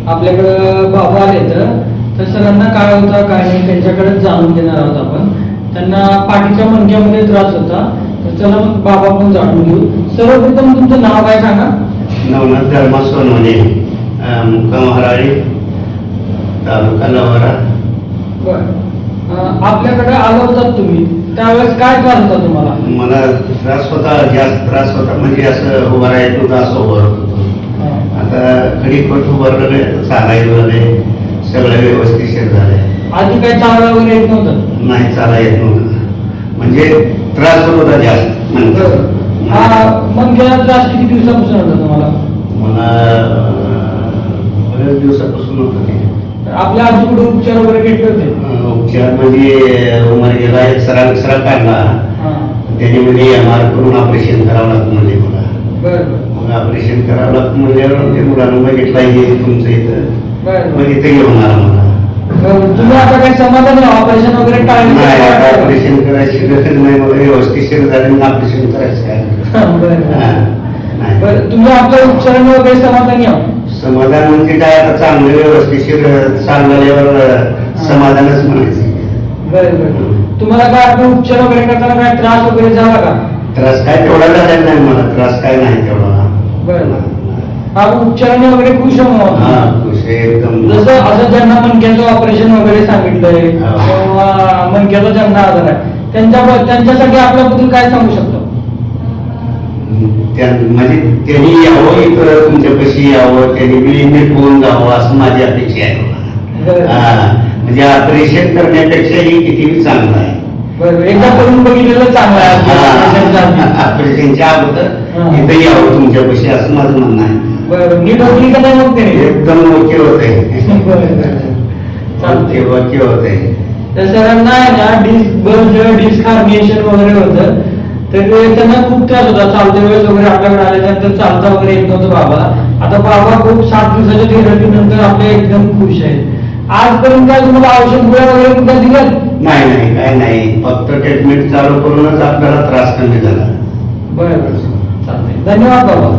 आपल्याकडं बाबा आले तर सरांना काय होता काय नाही त्यांच्याकडे जाणून घेणार आहोत आपण. त्यांना पाठीच्या मणक्यामध्ये त्रास होता, तर चला मग बाबा पण जाणून घेऊ. सर्वप्रथम तुमचं नाव काय सांगा? नवनाथ धर्मा सोनवणे, मुक्काम हराळी, तालुका लोहारा. बरं, आपल्याकडे आला होता तुम्ही त्यावेळेस काय त्रास होता तुम्हाला? मला त्रास होता, जास्त त्रास होता, म्हणजे असं उभा राहायचं होतं, असं उभं होत होतो. आता खडीपट उभारलं, चालायला झाले, सगळं व्यवस्थित झालंय. आधी काही चालला वगैरे येत नव्हतं? नाही, चाला येत नव्हतं, म्हणजे त्रास होत होता जास्त. मग गेला त्रास किती दिवसापासून होता तुम्हाला? मला बऱ्याच दिवसापासून होतं ते. आपल्या आजूकडे उपचार वगैरे घेतले होते? उपचार म्हणजे उमरगेला एक सरा काढला, त्याने म्हणजे MR करून ऑपरेशन करावं लागतं म्हणजे मला. मग ऑपरेशन करावं लागतं म्हणजे ते मुलांना बघितला तुमचं इथं, मग इथे घेऊन आला मला. तुम्ही आता काही समाधान ऑपरेशन वगैरे नाही, ऑपरेशन करायची गरज नाही, मला व्यवस्थित झाले मग ऑपरेशन करायचं काय. बरं, तुम्ही आपल्या उपचारांनी वगैरे समाधानी आहात? समाधान म्हणजे काय, आता चांगलं व्यवस्थित चालल्यावर समाधानच म्हणायचं. बरं, तुम्हाला काय आपले उपचार वगैरे करताना काय त्रास वगैरे झाला का? त्रास काय तेवढा झालेला नाही मला, त्रास काय नाही तेवढा. बरं, आपण उपचाराने वगैरे खुश आहोत? खुश आहे एकदम. जसं असं ज्यांना मणक्याचं ऑपरेशन वगैरे सांगितलंय किंवा मणक्याचा ज्यांना आजार आहे त्यांच्यासाठी आपल्याबद्दल काय सांगू शकतो? म्हणजे त्यांनी यावं इथं, तुमच्यापाशी यावं, त्यांनी बी नीट होऊन जावं असं माझी अपेक्षा आहे. म्हणजे ऑपरेशन करण्यापेक्षाही किती चांगलं आहे. एकदा करून बघितलेलं चांगलं आहे. ऑपरेशनच्या अगोदर इथं यावं तुमच्यापाशी असं माझं म्हणणं आहे. बरं, नीट होती का नाही मग ते? एकदम ओके होत आहे. ओके होत आहे. तर सरांना डिस्क हार्निएशन वगैरे होतं, तर त्यांना खूप त्रास होता. चालते वेळेस वगैरे आपल्याकडे आल्यानंतर चालता वगैरे येत नव्हतं बाबाला. आता बाबा खूप 7 दिवसाच्या थेरपी नंतर आपले एकदम खुश आहे. आजपर्यंत काय तुम्हाला औषध गोळ्या वगैरे कुठल्या दिल्या? नाही, काय नाही, फक्त ट्रीटमेंट चालू करूनच आपल्याला त्रास कमी झाला. बरं, चालतंय. धन्यवाद बाबा.